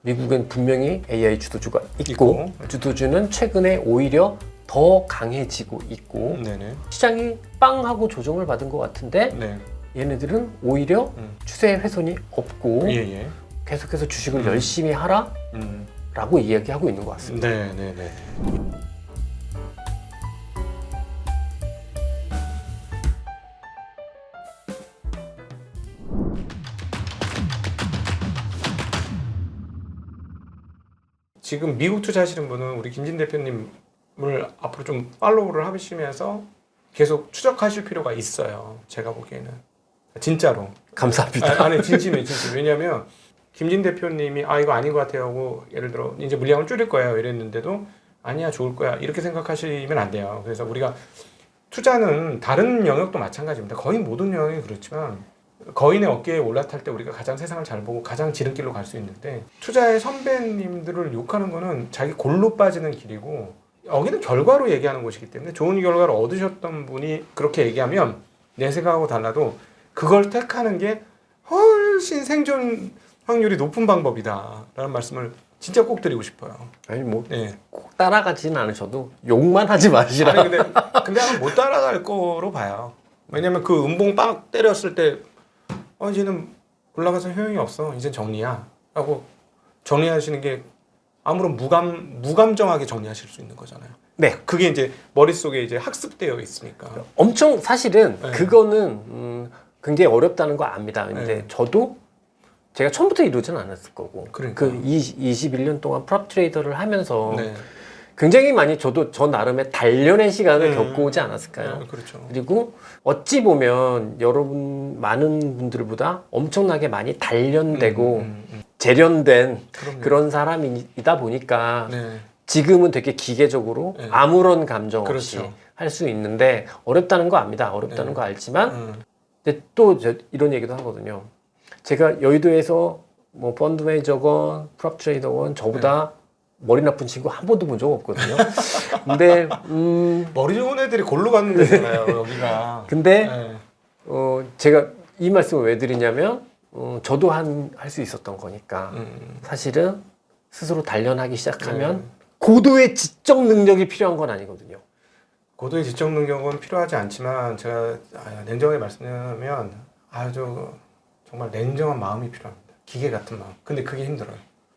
미국엔 분명히 AI 주도주가 있고 주도주는 최근에 오히려 더 강해지고 있고 네네. 시장이 빵 하고 조정을 받은 것 같은데 네. 얘네들은 오히려 추세 훼손이 없고 예예. 계속해서 주식을 열심히 하라라고 이야기하고 있는 것 같습니다. 네네네. 지금 미국 투자하시는 분은 우리 김진 대표님을 앞으로 좀 팔로우를 하시면서 계속 추적하실 필요가 있어요. 제가 보기에는 진짜로. 감사합니다. 아니 진심이에요, 진심. 왜냐하면 김진 대표님이 이거 아닌 것 같아요 하고 예를 들어 이제 물량을 줄일 거예요 이랬는데도 아니야 좋을 거야 이렇게 생각하시면 안 돼요. 그래서 우리가 투자는 다른 영역도 마찬가지입니다. 거의 모든 영역이 그렇지만 거인의 어깨에 올라탈 때 우리가 가장 세상을 잘 보고 가장 지름길로 갈 수 있는데 투자의 선배님들을 욕하는 거는 자기 골로 빠지는 길이고 여기는 결과로 얘기하는 곳이기 때문에 좋은 결과를 얻으셨던 분이 그렇게 얘기하면 내 생각하고 달라도 그걸 택하는 게 훨씬 생존 확률이 높은 방법이다 라는 말씀을 진짜 꼭 드리고 싶어요. 아니 뭐 네. 꼭 따라가지는 않으셔도 욕만 하지 마시라. 아니 근데 아마 못 따라갈 거로 봐요. 왜냐면 그 음봉 빵 때렸을 때 이제는 올라가서 효용이 없어. 이제 정리야. 라고 정리하시는 게 아무런 무감정하게 정리하실 수 있는 거잖아요. 네. 그게 이제 머릿속에 이제 학습되어 있으니까. 엄청 사실은 네. 그거는 굉장히 어렵다는 거 압니다. 근데 네. 저도 제가 처음부터 이러지는 않았을 거고 그러니까요. 그 21년 동안 프롭 트레이더를 하면서 네. 굉장히 많이 저도 저 나름의 단련의 시간을 겪고 오지 않았을까요? 그렇죠. 그리고 어찌 보면 여러분 많은 분들보다 엄청나게 많이 단련되고 재련된 그럼요. 그런 사람이다 보니까 네. 지금은 되게 기계적으로 네. 아무런 감정 없이 그렇죠. 할 수 있는데 어렵다는 거 압니다. 어렵다는 네. 거 알지만 근데 또 이런 얘기도 하거든요. 제가 여의도에서 뭐 펀드 매니저건 프롭 트레이더건 저보다 머리 나쁜 친구 한 번도 본 적 없거든요. 근데 머리 좋은 애들이 골로 가는 데잖아요. 여기가. 근데 네. 제가 이 말씀을 왜 드리냐면 저도 할 수 있었던 거니까 사실은 스스로 단련하기 시작하면 고도의 지적 능력이 필요한 건 아니거든요. 고도의 지적 능력은 필요하지 않지만 제가 냉정하게 말씀드리면 정말 냉정한 마음이 필요합니다. 기계 같은 마음. 근데 그게 힘들어요.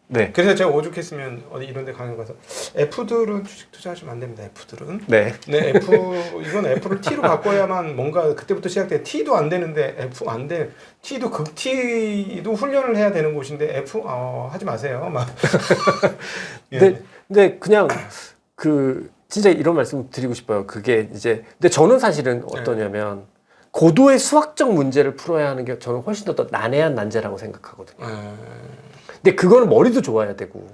네. 그래서 제가 오죽했으면 어디 이런 데 강연 가서 F들은 주식 투자하시면 안 됩니다. F들은. 네. 네, 이건 F를 T로 바꿔야만 뭔가 그때부터 시작돼. T도 안 되는데 F 안 돼. T도 극 T도 훈련을 해야 되는 곳인데 F 하지 마세요. 막. 예. 근데 그냥 진짜 이런 말씀 드리고 싶어요. 그게 이제 근데 저는 사실은 어떠냐면 고도의 수학적 문제를 풀어야 하는 게 저는 훨씬 더 난해한 난제라고 생각하거든요. 근데 그거는 머리도 좋아야 되고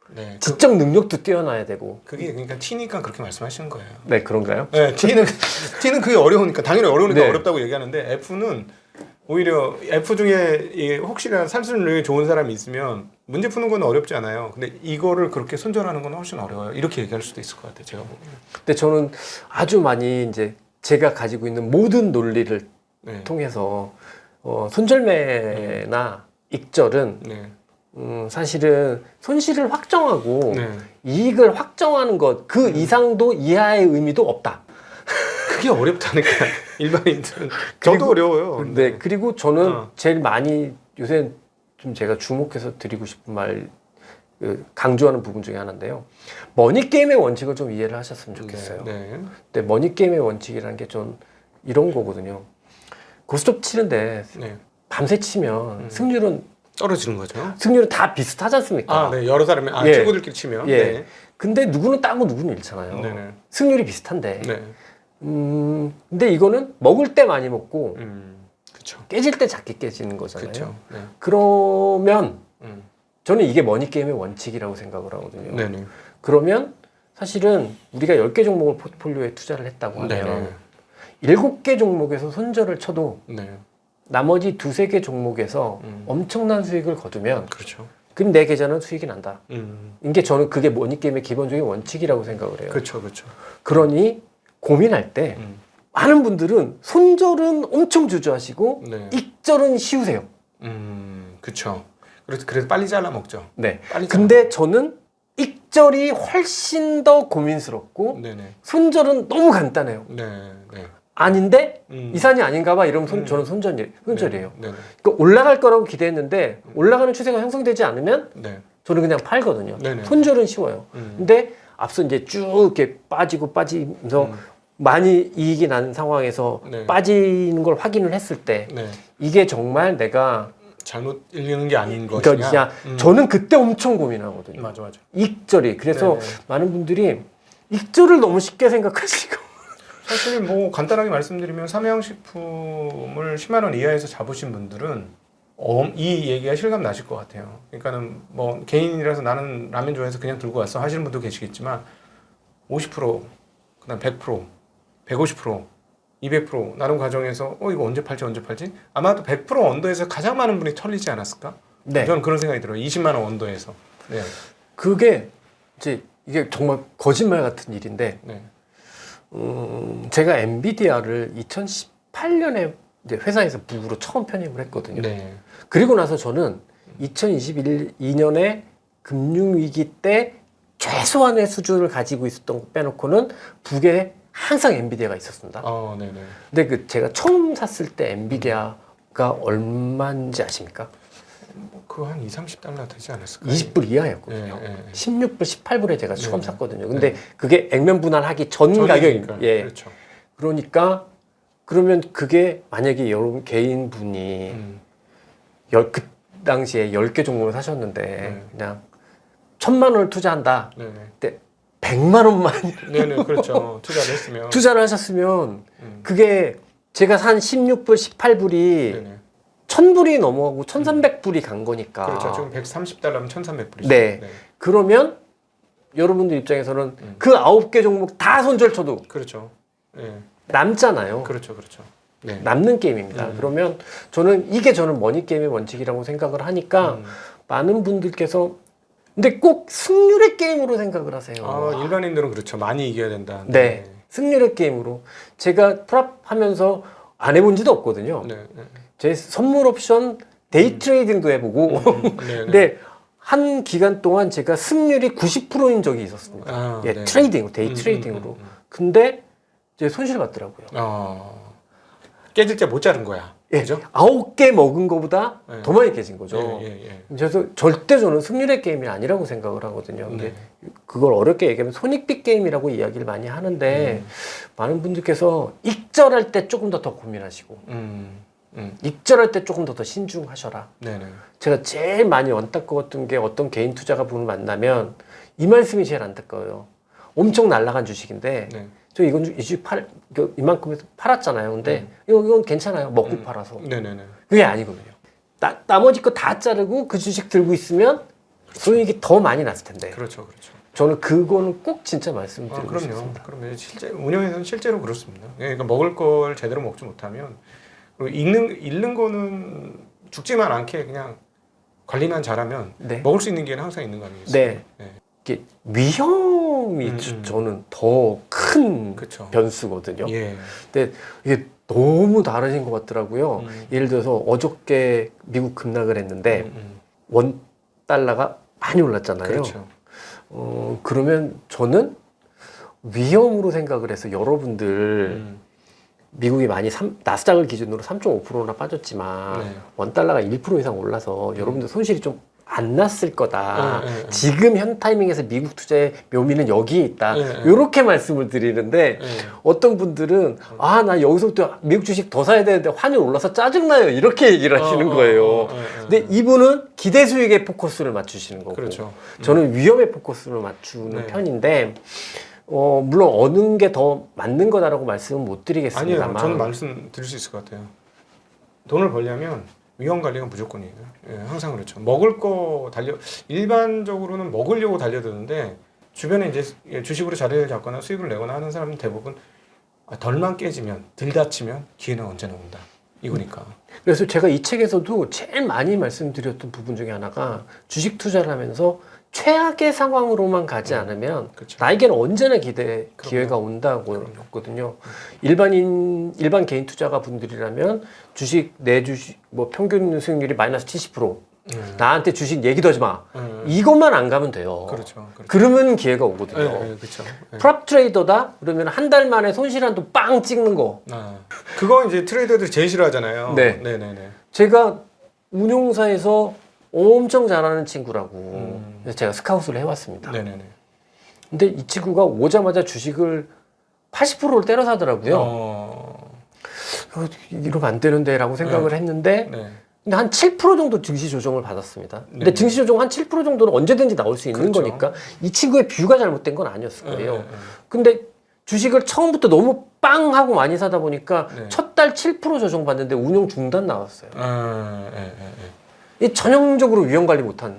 네, 지적 능력도 뛰어나야 되고 그게 그러니까 T니까 그렇게 말씀하시는 거예요. 네, 그런가요? 네, T는 그게 어려우니까 당연히 어려우니까 네. 어렵다고 얘기하는데 F는 오히려 F 중에 혹시나 산수능력이 좋은 사람이 있으면 문제 푸는 건 어렵지 않아요. 근데 이거를 그렇게 손절하는 건 훨씬 어려워요. 이렇게 얘기할 수도 있을 것 같아요. 제가 보기에는. 근데 저는 아주 많이 이제 제가 가지고 있는 모든 논리를 네. 통해서 손절매나 익절은 네. 사실은 손실을 확정하고 네. 이익을 확정하는 것 그 이상도 이하의 의미도 없다. 그게 어렵다니까 일반인들은. 저도 어려워요. 네, 그리고 저는 어. 제일 많이 요새 좀 제가 주목해서 드리고 싶은 말 강조하는 부분 중에 하나인데요. 머니 게임의 원칙을 좀 이해를 하셨으면 좋겠어요. 네. 근데 머니 게임의 원칙이라는 게 좀 이런 거거든요. 고스톱 치는데 네. 밤새 치면 떨어지는 거죠. 승률은 다 비슷하지 않습니까? 네. 여러 사람이 예. 친구들끼리 치면. 예. 네. 근데 누구는 따고 누구는 잃잖아요. 네네. 승률이 비슷한데. 네. 근데 이거는 먹을 때 많이 먹고 그렇죠. 깨질 때 작게 깨지는 거잖아요. 그렇죠. 네. 그러면 음. 저는 이게 머니 게임의 원칙이라고 생각을 하거든요. 네네. 그러면 사실은 우리가 10개 종목을 포트폴리오에 투자를 했다고 하면 네네. 7개 종목에서 손절을 쳐도 네. 나머지 2-3개 종목에서 엄청난 수익을 거두면 그렇죠. 그럼 내 계좌는 수익이 난다. 음. 이게 저는 그게 머니 게임의 기본적인 원칙이라고 생각을 해요. 그렇죠. 그렇죠. 그러니 고민할 때 많은 분들은 손절은 엄청 주저하시고 네. 익절은 쉬우세요. 그렇죠. 그래서 빨리 잘라 먹죠. 네. 빨리 근데 저는 익절이 훨씬 더 고민스럽고 네네. 손절은 너무 간단해요. 네. 네. 아닌데 이 산이 아닌가 봐 이러면 저는 손절이에요. 네. 네. 그러니까 올라갈 거라고 기대했는데 올라가는 추세가 형성되지 않으면 네. 저는 그냥 팔거든요. 네네. 손절은 쉬워요. 근데 앞서 이제 쭉 이렇게 빠지면서 많이 이익이 나는 상황에서 네. 빠지는 걸 확인을 했을 때 네. 이게 정말 내가 잘못 읽는 게 아닌 그러니까 것이냐. 그냥 저는 그때 엄청 고민하거든요. 맞아. 익절이. 그래서 네네. 많은 분들이 익절을 너무 쉽게 생각하시고 사실 뭐 간단하게 말씀드리면 삼양식품을 10만 원 이하에서 잡으신 분들은 이 얘기가 실감 나실 것 같아요. 그러니까는 뭐 개인이라서 나는 라면 좋아해서 그냥 들고 왔어 하시는 분도 계시겠지만 50%, 그다음 100%, 150%, 200% 나름 과정에서 이거 언제 팔지? 아마도 100% 언더에서 가장 많은 분이 털리지 않았을까? 네. 저는 그런 생각이 들어요. 20만 원 언더에서. 네. 그게 이제 이게 정말 거짓말 같은 일인데 네. 제가 엔비디아를 2018년에 이제 회사에서 북으로 처음 편입을 했거든요. 네. 그리고 나서 저는 2021년에 금융위기 때 최소한의 수준을 가지고 있었던 거 빼놓고는 북에 항상 엔비디아가 있었습니다. 네네. 근데 제가 처음 샀을 때 엔비디아가 얼마인지 아십니까? 그거 한 20-30달러 되지 않았을까요? 20불 이하였거든요. 네. 16불, 18불에 제가 처음 네. 샀거든요. 근데 그게 액면 분할하기 전 가격입니다. 예. 그렇죠. 그러니까 그러면 그게 만약에 여러분 개인분이 그 당시에 10개 종목을 사셨는데 그냥 1,000만 원을 투자한다. 네네. 근데 100만 원만 네네, 그렇죠. 투자를 했으면. 투자를 하셨으면 그게 제가 산 16불, 18불이 네네. 1,000불이 넘어가고 1,300불이 간 거니까. 그렇죠. 지금 130달러면 1,300불이죠. 네. 그러면 여러분들 입장에서는 그 9개 종목 다 손절 쳐도 그렇죠. 네. 남잖아요. 그렇죠. 네. 남는 게임입니다. 그러면 저는 머니게임의 원칙이라고 생각을 하니까 많은 분들께서 근데 꼭 승률의 게임으로 생각을 하세요. 일반인들은 그렇죠. 많이 이겨야 된다. 네. 승률의 게임으로. 제가 프랍하면서 안 해본 지도 없거든요. 네. 제 선물 옵션 데이 트레이딩도 해보고 네. 근데 한 기간 동안 제가 승률이 90%인 적이 있었습니다. 네. 트레이딩으로, 데이 트레이딩으로. 근데 이제 손실 봤더라고요. 깨질 때 못 자른 거야. 예, 그죠? 9개 먹은 거보다 네. 더 많이 깨진 거죠. 예. 그래서 절대 저는 승률의 게임이 아니라고 생각을 하거든요. 근데 그걸 어렵게 얘기하면 손익비 게임이라고 이야기를 많이 하는데 많은 분들께서 익절할 때 조금 더 고민하시고 익절할 때 조금 더 신중하셔라. 네네. 제가 제일 많이 안타까웠던 게 어떤 개인 투자가 분을 만나면 이 말씀이 제일 안타까워요. 엄청 날아간 주식인데 네. 저 이건 이 주식 이만큼 해서 팔았잖아요. 근데 이건 괜찮아요. 먹고 팔아서. 네네네. 그게 아니거든요. 나머지 거 다 자르고 그 주식 들고 있으면 수익이 더 많이 났을 텐데. 그렇죠. 저는 그거는 꼭 진짜 말씀드리고 그럼요. 싶습니다. 그러면 실제 운영에서는 실제로 그렇습니다. 그러니까 먹을 걸 제대로 먹지 못하면 그리고 잃는 거는 죽지만 않게 그냥 관리만 잘하면 네. 먹을 수 있는 기회는 항상 있는 거 아니겠어요? 네. 이게 위험이 저는 더 큰 그쵸. 변수거든요. 예. 근데 이게 너무 다르신 것 같더라고요. 예를 들어서 어저께 미국 급락을 했는데 원 달러가 많이 올랐잖아요. 그렇죠. 그러면 저는 위험으로 생각을 해서 여러분들 미국이 많이 나스닥을 기준으로 3.5%나 빠졌지만 네. 원 달러가 1% 이상 올라서 여러분들 손실이 좀 안 났을 거다. 네. 지금 현 타이밍에서 미국 투자의 묘미는 여기에 있다. 네. 이렇게 말씀을 드리는데 네. 어떤 분들은 나 여기서부터 미국 주식 더 사야 되는데 환율 올라서 짜증나요. 이렇게 얘기를 하시는 거예요. 근데 이분은 기대 수익에 포커스를 맞추시는 거고 그렇죠. 저는 위험에 포커스를 맞추는 네. 편인데 물론 어느 게 더 맞는 거다라고 말씀은 못 드리겠습니다만 아니요. 저는 말씀드릴 수 있을 것 같아요. 돈을 벌려면 위험 관리가 무조건이에요. 예, 항상 그렇죠. 먹을 거 일반적으로는 먹으려고 달려드는데 주변에 이제 주식으로 자리를 잡거나 수익을 내거나 하는 사람은 대부분 덜만 깨지면 덜 다치면 기회는 언제나 온다. 이거니까. 그래서 제가 이 책에서도 제일 많이 말씀드렸던 부분 중에 하나가 주식 투자를 하면서 최악의 상황으로만 가지 않으면 그렇죠. 나에게는 언제나 기회가 온다고 했거든요. 일반 개인 투자가 분들이라면 내 주식 뭐 평균 수익률이 마이너스 70% 나한테 주식 얘기도 하지 마. 이것만 안 가면 돼요. 그렇죠. 그러면 기회가 오거든요. 그렇죠. 프랍 트레이더다? 그러면 한 달 만에 손실한도 빵 찍는 거. 그거 이제 트레이더들이 제일 싫어하잖아요. 네. 네네네. 제가 운용사에서 엄청 잘하는 친구라고 그래서 제가 스카웃을 해왔습니다. 네네네. 근데 이 친구가 오자마자 주식을 80%를 때려 사더라고요. 이러면 안 되는데 라고 생각을 했는데 네. 근데 한 7% 정도 증시 조정을 받았습니다. 근데 네. 증시 조정 한 7% 정도는 언제든지 나올 수 있는 그렇죠. 거니까 이 친구의 뷰가 잘못된 건 아니었을 거예요. 네. 근데 주식을 처음부터 너무 빵 하고 많이 사다 보니까 네. 첫 달 7% 조정 받는데 운용 중단 나왔어요. 네. 이 전형적으로 위험 관리 못한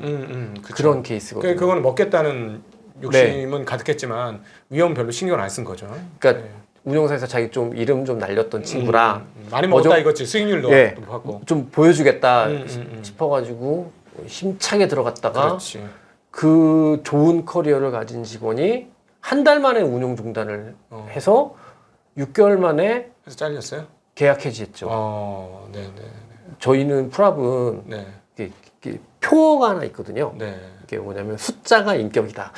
그쵸. 그런 케이스거든요. 그거는 먹겠다는 욕심은 가득했지만 위험 별로 신경을 안 쓴 거죠. 그러니까 운용사에서 자기 좀 이름 좀 날렸던 친구라 많이 먹었다 이거지. 수익률도 높았고. 좀 보여주겠다 싶어가지고 힘차게 들어갔다가 그렇지. 그 좋은 커리어를 가진 직원이 한 달 만에 운용 중단을 해서 6개월 만에 그래서 잘렸어요? 계약 해지했죠. 네네. 저희는 프랍은 네. 이게 표어가 하나 있거든요. 네. 이게 뭐냐면 숫자가 인격이다.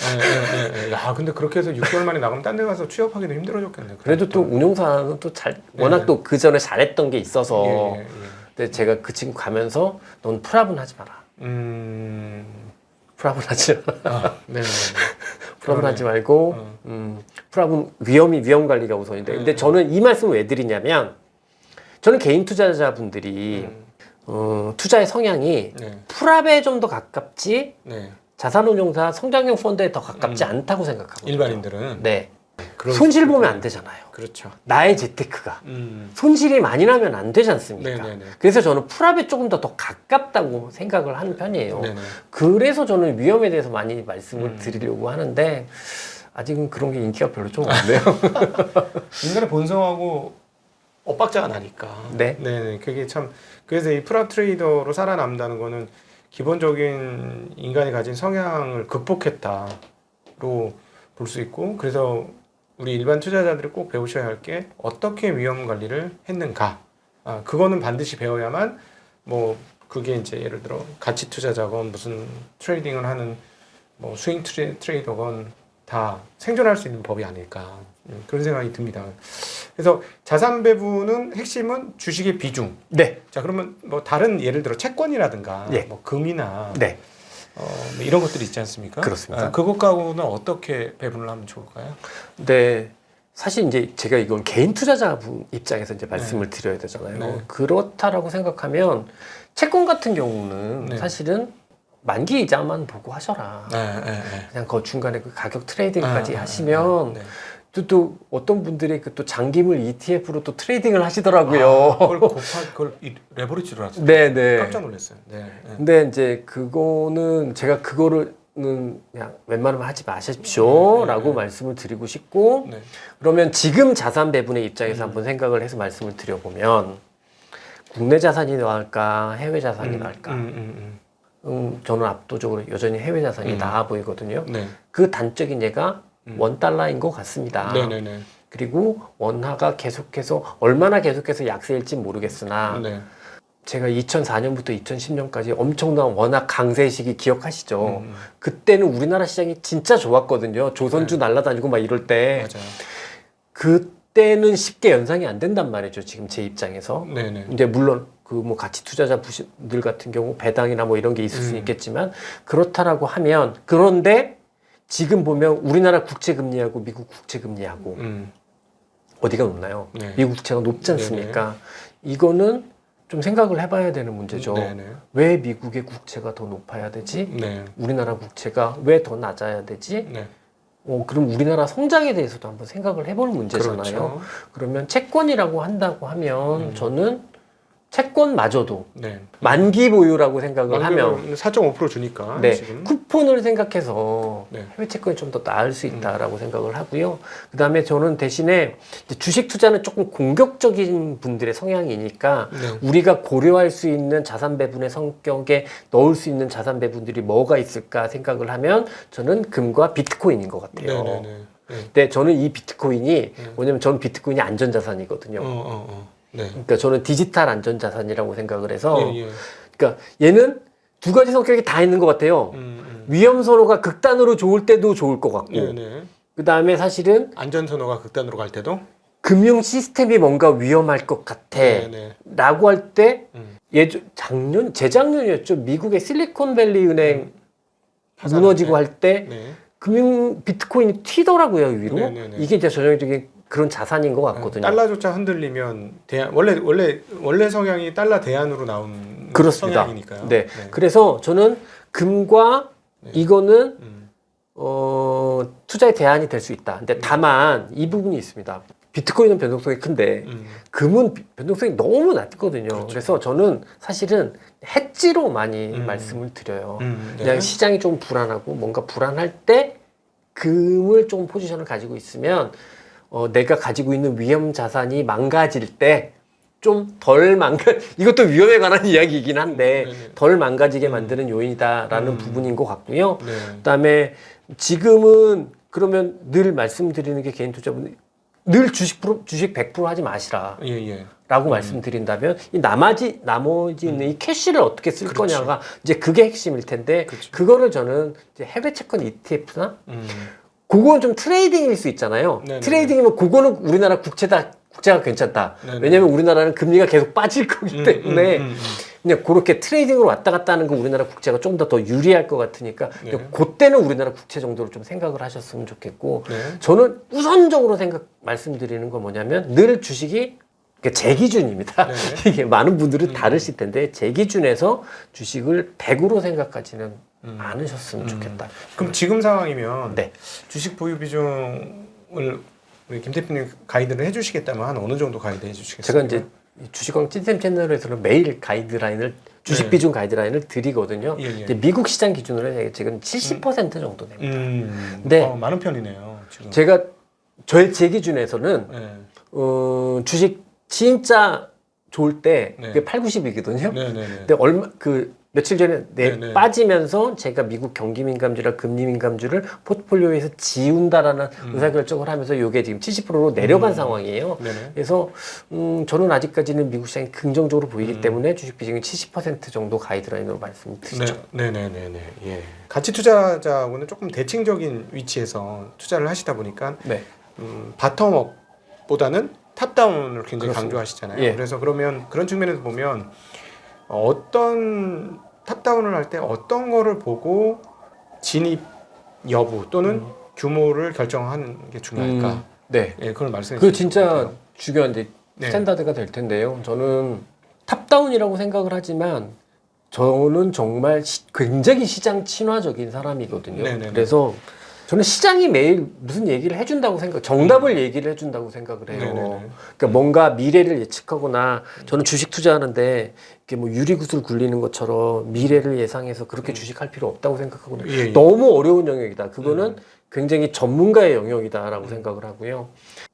네. 야, 근데 그렇게 해서 6개월 만에 나가면 딴 데 가서 취업하기도 힘들어졌겠네. 그래도 또 운용사는 또 워낙 또 그 전에 잘했던 게 있어서. 예. 근데 제가 그 친구 가면서 넌 프랍은 하지 마라. 프랍은 하지 마라. 네. 프랍은 하지 말고 프랍은 위험 관리가 우선인데. 근데 저는 이 말씀을 왜 드리냐면 저는 개인 투자자분들이 투자의 성향이 프랍에 좀 더 가깝지 자산운용사 성장형 펀드에 더 가깝지 않다고 생각하거든요. 일반인들은 네. 손실 보면 안 되잖아요. 그렇죠. 나의 재테크가 손실이 많이 나면 안 되지 않습니까? 네네네. 그래서 저는 프랍에 조금 더 가깝다고 생각을 하는 편이에요. 네네. 그래서 저는 위험에 대해서 많이 말씀을 드리려고 하는데 아직은 그런 게 인기가 별로 좀 없네요. 인간의 본성하고 엇박자가 나니까. 네. 네네. 그게 참 그래서 이 프랍 트레이더로 살아남는다는 거는 기본적인 인간이 가진 성향을 극복했다로 볼 수 있고, 그래서 우리 일반 투자자들이 꼭 배우셔야 할 게 어떻게 위험 관리를 했는가. 그거는 반드시 배워야만 뭐 그게 이제 예를 들어 가치 투자자건 무슨 트레이딩을 하는 뭐 스윙 트레이더건 다 생존할 수 있는 법이 아닐까. 그런 생각이 듭니다. 그래서 자산 배분은 핵심은 주식의 비중. 네. 자, 그러면 뭐 다른 예를 들어 채권이라든가 네. 뭐 금이나 네. 뭐 이런 것들이 있지 않습니까? 그렇습니다. 그것하고는 어떻게 배분을 하면 좋을까요? 네. 사실 이제 제가 이건 개인 투자자분 입장에서 이제 말씀을 드려야 되잖아요. 네. 그렇다라고 생각하면 채권 같은 경우는 네. 사실은 만기 이자만 보고 하셔라. 그냥 그 중간에 그 가격 트레이딩까지 하시면 또 어떤 분들이 그 또 장기물 ETF로 또 트레이딩을 하시더라고요. 그걸 레버리지로 하죠. 네네. 깜짝 놀랐어요. 네. 근데 이제 그거는 제가 그거는 그냥 웬만하면 하지 마십시오라고 말씀을 드리고 싶고 그러면 지금 자산 배분의 입장에서 한번 생각을 해서 말씀을 드려보면 국내 자산이 나을까 해외 자산이 나을까 저는 압도적으로 여전히 해외 자산이 나아 보이거든요. 그 단적인 예가 $1인 것 같습니다. 네네네. 그리고 원화가 계속해서 얼마나 계속해서 약세일지 모르겠으나 제가 2004년부터 2010년까지 엄청난 원화 강세 시기 기억하시죠? 그때는 우리나라 시장이 진짜 좋았거든요. 조선주 날아다니고 막 이럴 때. 맞아요. 그때는 쉽게 연상이 안 된단 말이죠. 지금 제 입장에서. 네네. 이제 물론 그 뭐 가치 투자자들 같은 경우 배당이나 뭐 이런 게 있을 수 있겠지만 그렇다라고 하면 그런데 지금 보면 우리나라 국채 금리하고 미국 국채 금리하고 어디가 높나요? 미국 국채가 높지 않습니까? 이거는 좀 생각을 해봐야 되는 문제죠. 왜 미국의 국채가 더 높아야 되지? 우리나라 국채가 왜 더 낮아야 되지? 그럼 우리나라 성장에 대해서도 한번 생각을 해볼 문제잖아요. 그렇죠. 그러면 채권이라고 한다고 하면 저는 채권마저도 만기 보유라고 생각을 하면 4.5% 주니까 지금. 쿠폰을 생각해서 해외 채권이 좀 더 나을 수 있다라고 생각을 하고요. 그 다음에 저는 대신에 이제 주식 투자는 조금 공격적인 분들의 성향이니까 우리가 고려할 수 있는 자산 배분의 성격에 넣을 수 있는 자산 배분들이 뭐가 있을까 생각을 하면 저는 금과 비트코인인 것 같아요. 근데 저는 이 비트코인이 뭐냐면 저는 비트코인이 안전자산이거든요. 그러니까 저는 디지털 안전자산이라고 생각을 해서 그러니까 얘는 두 가지 성격이 다 있는 것 같아요. 위험 선호가 극단으로 좋을 때도 좋을 것 같고, 네네. 그 다음에 사실은 안전 선호가 극단으로 갈 때도. 금융 시스템이 뭔가 위험할 것 같아 네네. 라고 할 때 재작년이었죠. 미국의 실리콘밸리 은행 무너지고 할 때 네. 금융 비트코인이 튀더라고요, 위로. 네네네. 이게 이제 전형적인 그런 자산인 것 같거든요. 달러조차 흔들리면 원래 성향이 달러 대안으로 나온 그렇습니다. 성향이니까요. 네. 그래서 저는 금과 이거는 투자의 대안이 될 수 있다. 근데 다만 이 부분이 있습니다. 비트코인은 변동성이 큰데 금은 변동성이 너무 낮거든요. 그렇죠. 그래서 저는 사실은 해지로 많이 말씀을 드려요. 그냥 네. 시장이 좀 불안하고 뭔가 불안할 때 금을 좀 포지션을 가지고 있으면 내가 가지고 있는 위험 자산이 망가질 때 좀 덜 이것도 위험에 관한 이야기이긴 한데 네네. 덜 망가지게 만드는 요인이다라는 부분인 것 같고요. 네. 그다음에 지금은 그러면 늘 말씀드리는 게 개인 투자분 늘 주식 100% 하지 마시라. 예. 라고 말씀드린다면 이 나머지 있는 이 캐시를 어떻게 쓸 거냐가 이제 그게 핵심일 텐데 그거를 저는 이제 해외 채권 ETF나 그거는 좀 트레이딩일 수 있잖아요. 네네네. 트레이딩이면 그거는 우리나라 국채가 괜찮다. 네네. 왜냐하면 우리나라는 금리가 계속 빠질 거기 때문에 그냥 그렇게 트레이딩으로 왔다 갔다 하는 거 우리나라 국채가 좀 더 유리할 것 같으니까 네. 그때는 우리나라 국채 정도로 좀 생각을 하셨으면 좋겠고 네. 저는 우선적으로 말씀드리는 건 뭐냐면 늘 주식이 제 기준입니다. 네. 이게 많은 분들은 다르실 텐데 제 기준에서 주식을 100으로 생각하지는 않으셨으면 좋겠다. 그럼 지금 상황이면 네. 주식 보유 비중을 우리 김 대표님 가이드를 해주시겠다면 한 어느 정도 가이드 해주시겠어요? 제가 이제 주식왕 찐쌤 채널에서는 매일 가이드라인을 주식 네. 비중 가이드라인을 드리거든요. 예. 이제 미국 시장 기준으로 지금 70% 정도 됩니다. 네. 많은 편이네요. 지금. 제가 제 기준에서는 네. 주식 진짜 좋을 때 네. 그게 8, 90이거든요. 네네네. 근데 며칠 전에 네네. 빠지면서 제가 미국 경기 민감주랑 금리 민감주를 포트폴리오에서 지운다라는 의사결정을 하면서 이게 지금 70%로 내려간 상황이에요. 네네. 그래서 저는 아직까지는 미국 시장이 긍정적으로 보이기 때문에 주식 비중이 70% 정도 가이드라인으로 말씀드리죠. 네네네네. 예. 가치 투자자하고는 조금 대칭적인 위치에서 투자를 하시다 보니까 네. 바텀업보다는 탑다운을 굉장히 그렇습니다. 강조하시잖아요. 예. 그래서 그러면 그런 측면에서 보면 어떤 탑다운을 할 때 어떤 거를 보고 진입 여부 또는 규모를 결정하는 게 중요할까? 네. 예, 그걸 말씀해 그 주실 것 진짜 같아요. 중요한 이제 네. 스탠다드가 될 텐데요. 저는 탑다운이라고 생각을 하지만 저는 정말 굉장히 시장 친화적인 사람이거든요. 네네네. 그래서 저는 시장이 매일 무슨 얘기를 해준다고 정답을 얘기를 해준다고 생각을 해요. 네네네. 그러니까 뭔가 미래를 예측하거나 저는 주식 투자하는데 이렇게 뭐 유리구슬 굴리는 것처럼 미래를 예상해서 그렇게 주식할 필요 없다고 생각하거든요. 예. 너무 어려운 영역이다. 그거는 굉장히 전문가의 영역이다라고 생각을 하고요.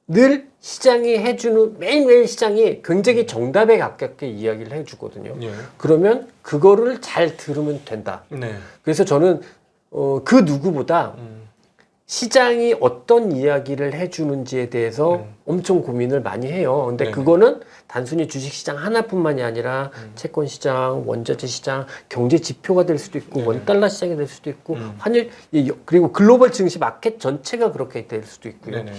늘 시장이 해주는 매일매일 시장이 굉장히 정답에 가깝게 이야기를 해주거든요. 예. 그러면 그거를 잘 들으면 된다. 네. 그래서 저는 그 누구보다 시장이 어떤 이야기를 해주는지에 대해서 엄청 고민을 많이 해요. 근데 네네. 그거는 단순히 주식시장 하나뿐만이 아니라 채권시장, 원자재 시장, 경제 지표가 될 수도 있고 네네. 원달러 시장이 될 수도 있고 환율 그리고 글로벌 증시 마켓 전체가 그렇게 될 수도 있고요. 네네.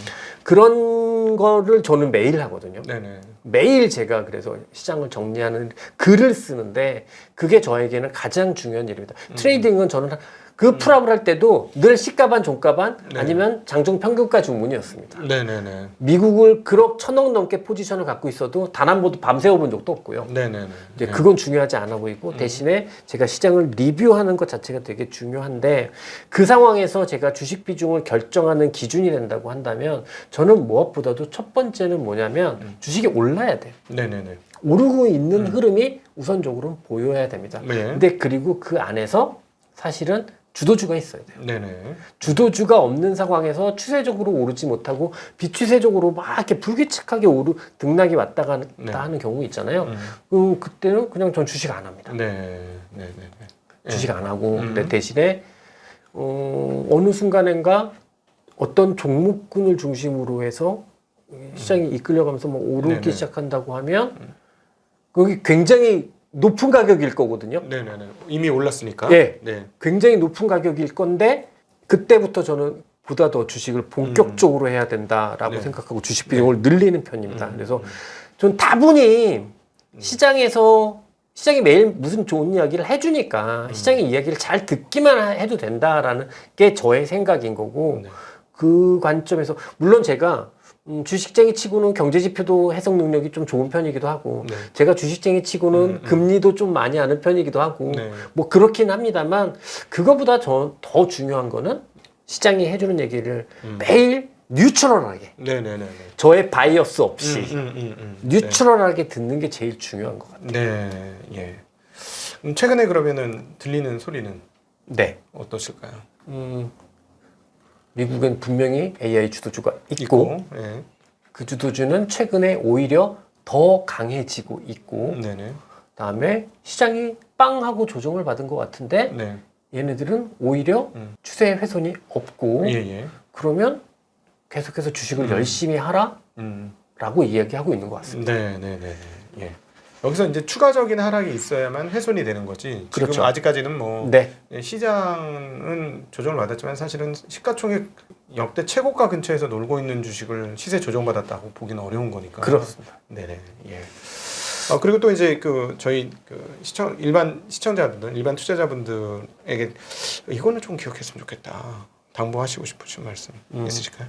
그런 거를 저는 매일 하거든요. 네네. 매일 제가 그래서 시장을 정리하는 글을 쓰는데 그게 저에게는 가장 중요한 일입니다. 트레이딩은 저는 그 풀업을 할 때도 늘 시가반, 종가반 네. 아니면 장중 평균가 주문이었습니다. 네네네. 미국을 그럭 1,000억 넘게 포지션을 갖고 있어도 단 한 번도 밤새워 본 적도 없고요. 네네네. 이제 그건 중요하지 않아 보이고 대신에 제가 시장을 리뷰하는 것 자체가 되게 중요한데 그 상황에서 제가 주식 비중을 결정하는 기준이 된다고 한다면 저는 무엇보다도 첫 번째는 뭐냐면 주식이 올라야 돼요. 네네네. 오르고 있는 흐름이 우선적으로 보여야 됩니다. 네. 근데 그리고 그 안에서 사실은 주도주가 있어야 돼요. 네네. 주도주가 없는 상황에서 추세적으로 오르지 못하고 비추세적으로 막 이렇게 불규칙하게 등락이 왔다 갔다 네. 하는 경우 있잖아요. 그때는 그냥 전 주식 안 합니다. 네네네. 주식 안 하고 근데 대신에 어느 순간인가 어떤 종목군을 중심으로 해서 시장이 이끌려가면서 뭐 오르기 네네. 시작한다고 하면 거기 굉장히 높은 가격일 거거든요. 네네네. 이미 올랐으니까. 예. 네. 굉장히 높은 가격일 건데 그때부터 저는 보다 더 주식을 본격적으로 해야 된다라고 네. 생각하고 주식 비중을 늘리는 편입니다. 음. 그래서 전 다분히 시장이 매일 무슨 좋은 이야기를 해주니까 시장의 이야기를 잘 듣기만 해도 된다라는 게 저의 생각인 거고 네. 그 관점에서 물론 제가 주식쟁이 치고는 경제지표도 해석 능력이 좀 좋은 편이기도 하고 네. 제가 주식쟁이 치고는 금리도 좀 많이 아는 편이기도 하고 네. 뭐 그렇긴 합니다만 그거보다 더 중요한 거는 시장이 해주는 얘기를 매일 뉴트럴하게 네네네네. 저의 바이어스 없이 네. 뉴트럴하게 듣는 게 제일 중요한 것 같아요. 네. 예. 최근에 그러면은 들리는 소리는 네. 어떠실까요? 미국엔 분명히 AI 주도주가 있고 예. 그 주도주는 최근에 오히려 더 강해지고 있고 네네. 그다음에 시장이 빵 하고 조정을 받은 것 같은데 네. 얘네들은 오히려 추세 훼손이 없고 예예. 그러면 계속해서 주식을 열심히 하라라고 이야기하고 있는 것 같습니다. 네네네. 예. 여기서 이제 추가적인 하락이 있어야만 훼손이 되는 거지. 지금 그렇죠. 아직까지는 뭐 네. 시장은 조정을 받았지만 사실은 시가총액 역대 최고가 근처에서 놀고 있는 주식을 시세 조정받았다고 보기는 어려운 거니까. 그렇습니다. 네네. 예. 그리고 또 이제 저희 일반 시청자분들, 일반 투자자분들에게 이거는 좀 기억했으면 좋겠다. 당부하시고 싶으신 말씀 있으실까요?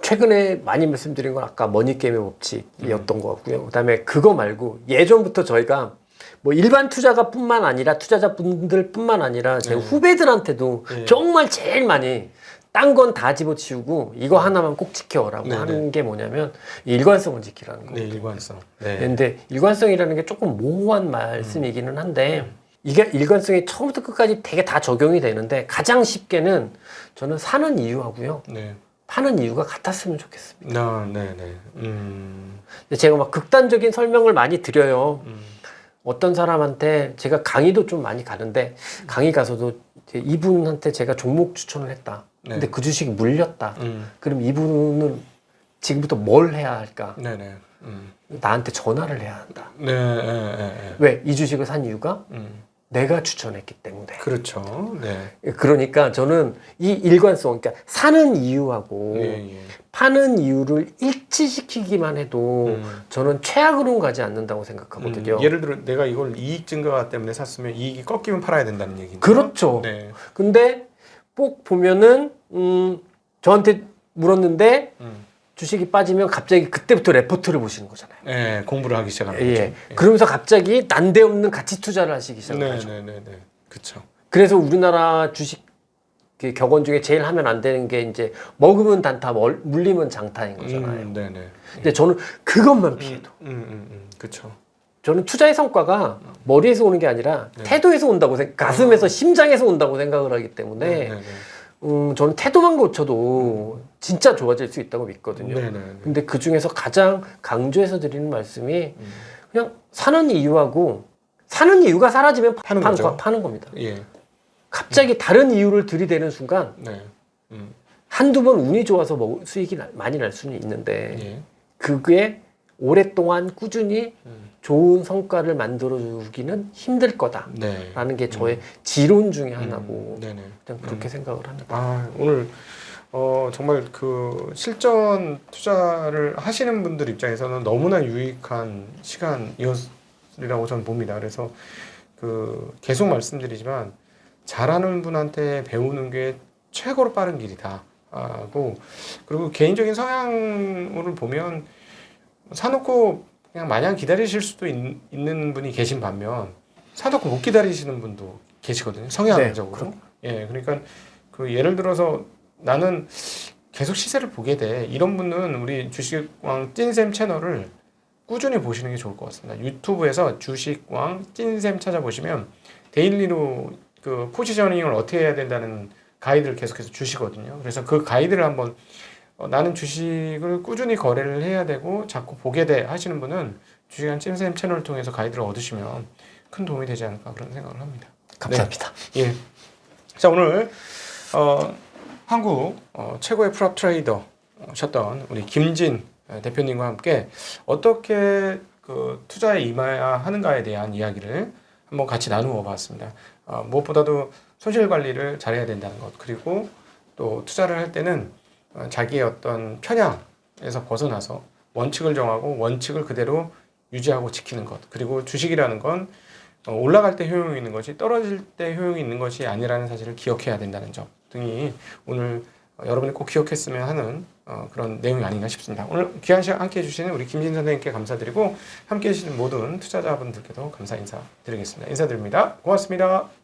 최근에 많이 말씀드린 건 아까 머니게임의 법칙이었던 것 같고요. 그다음에 그거 말고 예전부터 저희가 뭐 일반 투자가뿐만 아니라 투자자분들뿐만 아니라 제 후배들한테도 네. 정말 제일 많이 딴 건 다 집어치우고 이거 하나만 꼭 지켜라고 네, 하는 게 뭐냐면 일관성을 지키라는 거예요. 네, 일관성. 네. 근데 일관성이라는 게 조금 모호한 말씀이기는 한데 이게 일관성이 처음부터 끝까지 되게 다 적용이 되는데 가장 쉽게는 저는 사는 이유하고요. 네. 파는 이유가 같았으면 좋겠습니다. 네네. 근데 제가 막 극단적인 설명을 많이 드려요. 어떤 사람한테 제가 강의도 좀 많이 가는데 강의 가서도 이분한테 제가 종목 추천을 했다. 네. 근데 그 주식이 물렸다. 그럼 이분은 지금부터 뭘 해야 할까? 네네. 나한테 전화를 해야 한다. 네. 왜? 이 주식을 산 이유가 내가 추천했기 때문에. 그렇죠. 네. 그러니까 저는 이 일관성, 그러니까 사는 이유하고 예. 파는 이유를 일치시키기만 해도 저는 최악으로는 가지 않는다고 생각하거든요. 예를 들어 내가 이걸 이익 증가 때문에 샀으면 이익이 꺾이면 팔아야 된다는 얘기죠. 그렇죠. 네. 근데 꼭 보면은 저한테 물었는데 주식이 빠지면 갑자기 그때부터 레포트를 보시는 거잖아요. 네, 공부를 하기 시작하는 예. 거죠. 그러면서 갑자기 난데없는 가치 투자를 하시기 시작하죠. 네. 그렇죠. 그래서 우리나라 주식 그 격언 중에 제일 하면 안 되는 게 이제 먹으면 단타, 물리면 장타인 거잖아요. 네네. 근데 저는 그것만 피해도. 그렇죠. 저는 투자의 성과가 머리에서 오는 게 아니라 태도에서 온다고 가슴에서 심장에서 온다고 생각을 하기 때문에 저는 태도만 고쳐도 진짜 좋아질 수 있다고 믿거든요. 근데 그 중에서 가장 강조해서 드리는 말씀이 그냥 사는 이유하고 사는 이유가 사라지면 파는 겁니다. 예. 갑자기 다른 이유를 들이대는 순간 네. 한두 번 운이 좋아서 수익이 많이 날 수는 있는데 예. 그게 오랫동안 꾸준히 좋은 성과를 만들어주기는 힘들 거다라는 네. 게 저의 지론 중에 하나고 네네. 그냥 그렇게 생각을 합니다. 오늘 정말 그 실전 투자를 하시는 분들 입장에서는 너무나 유익한 시간이었으리라고 저는 봅니다. 그래서 계속 말씀드리지만 잘하는 분한테 배우는 게 최고로 빠른 길이다 하고, 그리고 개인적인 성향을 보면 사놓고 그냥 마냥 기다리실 수도 있는 분이 계신 반면 사놓고 못 기다리시는 분도 계시거든요, 성향적으로. 예, 그러니까 예를 들어서 나는 계속 시세를 보게 돼, 이런 분은 우리 주식왕 찐쌤 채널을 꾸준히 보시는 게 좋을 것 같습니다. 유튜브에서 주식왕 찐쌤 찾아보시면 데일리로 포지셔닝을 어떻게 해야 된다는 가이드를 계속해서 주시거든요. 그래서 그 가이드를 한번 나는 주식을 꾸준히 거래를 해야 되고 자꾸 보게 돼 하시는 분은 주식왕 찐쌤 채널을 통해서 가이드를 얻으시면 큰 도움이 되지 않을까 그런 생각을 합니다. 감사합니다. 네. 예. 자, 오늘 한국 최고의 프랍 트레이더셨던 우리 김진 대표님과 함께 어떻게 그 투자에 임해야 하는가에 대한 이야기를 한번 같이 나누어 봤습니다. 무엇보다도 손실 관리를 잘해야 된다는 것, 그리고 또 투자를 할 때는 자기의 어떤 편향에서 벗어나서 원칙을 정하고 원칙을 그대로 유지하고 지키는 것, 그리고 주식이라는 건 올라갈 때 효용이 있는 것이 떨어질 때 효용이 있는 것이 아니라는 사실을 기억해야 된다는 점 등이 오늘 여러분이 꼭 기억했으면 하는 그런 내용이 아닌가 싶습니다. 오늘 귀한 시간 함께 해주시는 우리 김진 선생님께 감사드리고 함께 해주시는 모든 투자자분들께도 감사 인사 드리겠습니다. 인사드립니다. 고맙습니다.